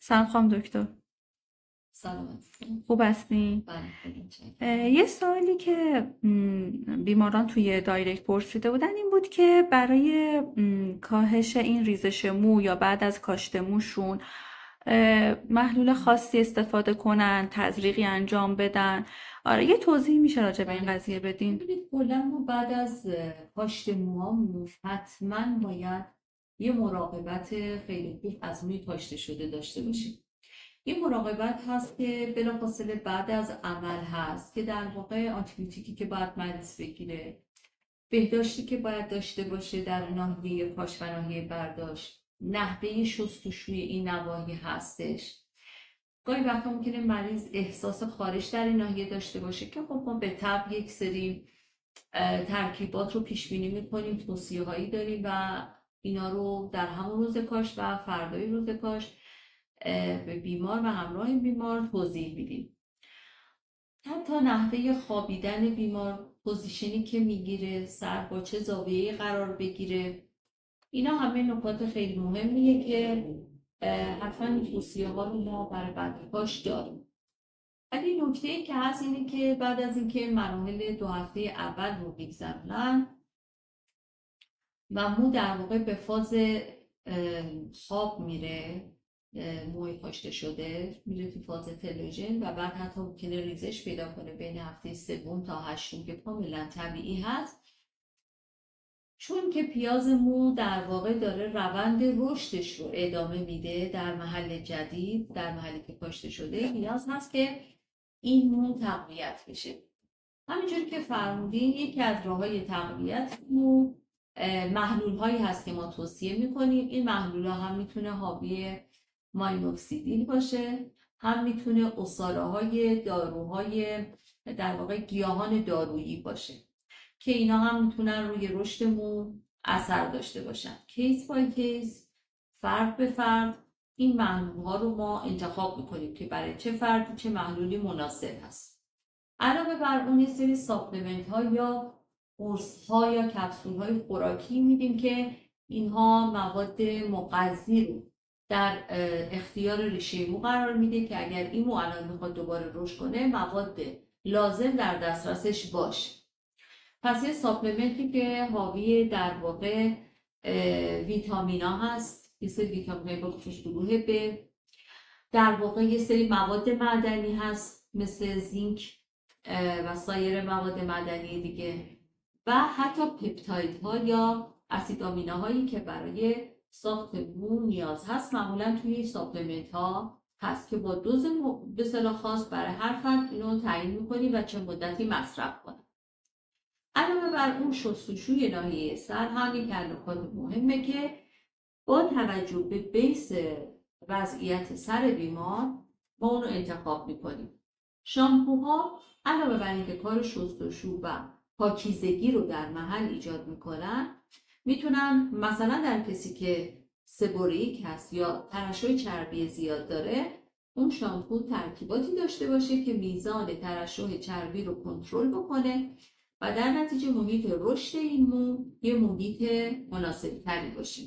سلام خانم دکتر. سلامت. خوب هستین؟ بله خیلی متشکرم. یه سوالی که بیماران توی دایرکت پرسیده بودن این بود که برای کاهش این ریزش مو یا بعد از کاشت موشون محلول خاصی استفاده کنن، تزریقی انجام بدن. آره، یه توضیح میشه راجع به این قضیه بدین؟ ببینید کلا ما بعد از کاشت موهامون حتما باید یه مراقبت خیلی خوب از موی کاشته شده داشته باشیم. این مراقبت هست که بلافاصله بعد از عمل هست که در واقع آنتیبیوتیکی که باید مریض بگیره، بهداشتی که باید داشته باشه در ناحیه کاش و ناحیه برداشت، نحوه شستشوی این نواحی هستش. گاهی وقتا ممکنه مریض احساس خارش در این ناحیه داشته باشه که خب ما به طبع یک سری ترکیبات رو پیش بینی میکنیم، توصیه هایی داریم و اینا رو در همون روز کاش و فردای روز کاش به بیمار و همراه بیمار توضیح میدیم. حتی نحوه خوابیدن بیمار، پوزیشنی که میگیره، سر با چه زاویه‌ای قرار بگیره، اینا همه نکات خیلی مهمیه که حتما این توصیه ها رو ما برای بعد کاش داریم. ولی نکته ای که هست اینه که بعد از اینکه مراحل 2 هفته اول رو میگذرونن و مو در واقع به فاز خواب میره، موی کاشته شده میره تو فاز تلوژن و بعد حتی ممکنه ریزش پیدا کنه بین هفته 3 تا 8 که کاملا طبیعی هست. چون که پیاز مو در واقع داره روند رشدش رو ادامه میده در محل جدید، در محلی که کاشته شده، نیاز هست که این مو تقویت بشه. همینجوری که فرمودین یکی از راه‌های تقویت مو محلول هایی هست که ما توصیه میکنیم. این محلول ها هم میتونه حاوی ماینوکسیدیل باشه، هم میتونه عصاره های داروهای در واقع گیاهان دارویی باشه که اینا هم میتونن روی رشد مو اثر داشته باشن. کیس بای کیس، فرد به فرد، این محلول ها رو ما انتخاب میکنیم که برای چه فردی چه محلولی مناسب هست. علاوه بر اون یه سری ساپلمنت ها یا قرص ها یا کپسول های خوراکی میدیم که اینها مواد مغذی رو در اختیار ریشه مو قرار میده که اگر این مو الان میخواد دوباره رشد کنه مواد لازم در دسترسش باشه. پس یه ساپلمنتی که حاوی در واقع ویتامینا هست، یه سری ویتامین با خصوص گروه ب، در واقع یه سری مواد معدنی هست مثل زینک و سایر مواد معدنی دیگه و حتی پپتایدها یا اسید آمینوهایی که برای ساخت مو نیاز هست معمولا توی ساپلمنت ها هست که با دوز به اصطلاح خاص برای هر فرد اینو تعیین می‌کنی و چه مدتی مصرف کنه. علاوه بر اون شستشوی ناحیه سر هم یک از نکات مهمه که با توجه به بیس وضعیت سر بیمار ما اون رو انتخاب میکنیم. شامپوها علاوه بر اینکه کار شستشو و پاکیزگی رو در محل ایجاد میکنن، میتونن مثلا در کسی که سبوریک هست یا ترشح چربی زیاد داره، اون شامپو ترکیباتی داشته باشه که میزان ترشح چربی رو کنترل بکنه و در نتیجه محیط رشد این مو یه محیط مناسب تری باشه.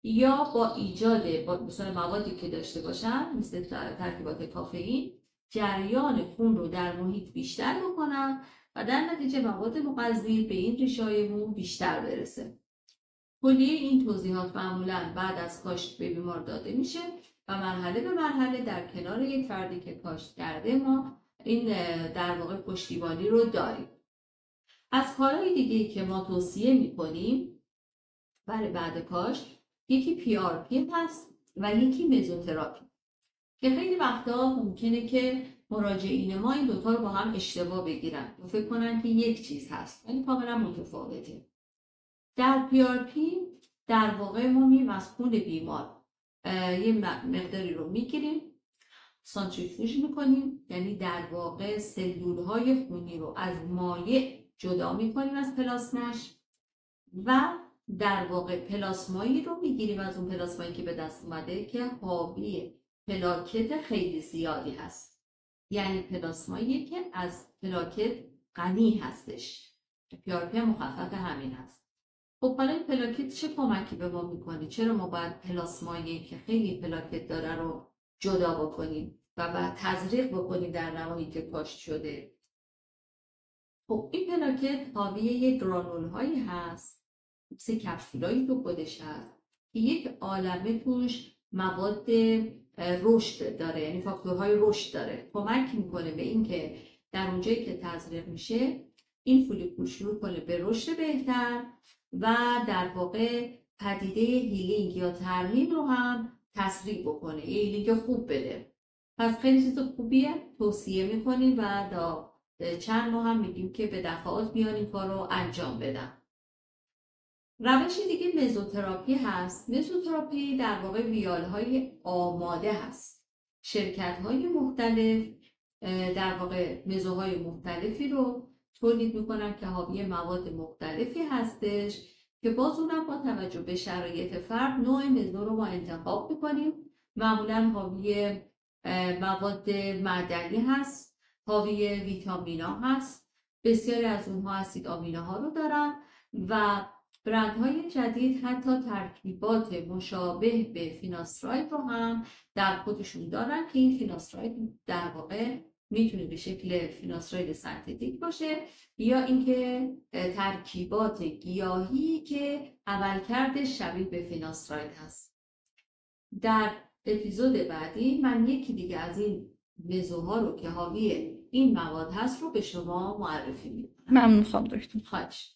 یا با ایجاد مثلا موادی که داشته باشن مثل ترکیبات کافئین، جریان خون رو در محیط بیشتر بکنن و در نتیجه مواد مغذی به این ریشه‌های مو بیشتر برسه. کلیه این توضیحات معمولا بعد از کاشت به بیمار داده میشه و مرحله به مرحله در کنار یک فردی که کاشت کرده ما این در واقع پشتیبانی رو داریم. از کارهای دیگه‌ای که ما توصیه میکنیم برای بعد کاشت، یکی PRP هست و یکی مزوتراپی که خیلی وقتا ممکنه که مراجعین ما این دوتا رو با هم اشتباه بگیرن و فکر کنن که یک چیز هست ولی کاملا متفاوته. در PRP در واقع ما میریم از خون بیمار یه مقداری رو میگیریم، سانتریفیوژ میکنیم، یعنی در واقع سلول های خونی رو از مایع جدا میکنیم از پلاسماش و در واقع پلاسمایی رو میگیریم از اون پلاسمایی که به دست اومده که حاوی پلاکت خیلی زیادی هست، یعنی پلاسمایی که از پلاکت غنی هستش. PRP مخفف همین هست. خب حالا این پلاکت چه کمکی به ما میکنه؟ چرا ما باید پلاسمایی که خیلی پلاکت داره رو جدا بکنیم و بعد تزریق بکنیم در نواحی که کاشت شده؟ خب این پلاکت حاوی یک گرانول هایی هست، مثل کپسولایی تو خودش هست که یک عالمه توش مواد رشد داره، یعنی فاکتورهای رشد داره. کمک میکنه به اینکه در اونجایی که تزریق میشه این فولیکول شروع کنه به رشد بهتر و در واقع پدیده هیلینگ یا ترمیم رو هم تسریع بکنه، یه هیلینگ خوب بده. پس خیلی چیز خوبیه، توصیه میکنیم و تا چند ماه هم میگیم که به دفعات بیان این کار رو انجام بدن. روش دیگه مزوتراپی هست. مزوتراپی در واقع ویالهای آماده هست. شرکت‌های مختلف در واقع مزوهای مختلفی رو تولید میکنن که حاوی مواد مختلفی هستش که باز اونم با توجه به شرایط فرد نوع مزو رو ما انتخاب میکنیم. معمولا حاوی مواد معدنی هست، حاوی ویتامینا هست، بسیاری از اونها اسید آمینه ها رو دارن و برندهای جدید حتی ترکیبات مشابه به فیناستراید رو هم در خودشون دارن که این فیناستراید در واقع میتونه به شکل فیناستراید سنتتیک باشه یا اینکه ترکیبات گیاهی که عملکردش شبیه به فیناستراید هست. در اپیزود بعدی من یکی دیگه از این مزوها رو که حاوی این مواد هست رو به شما معرفی میکنم. ممنون خانم دکتر. خواهش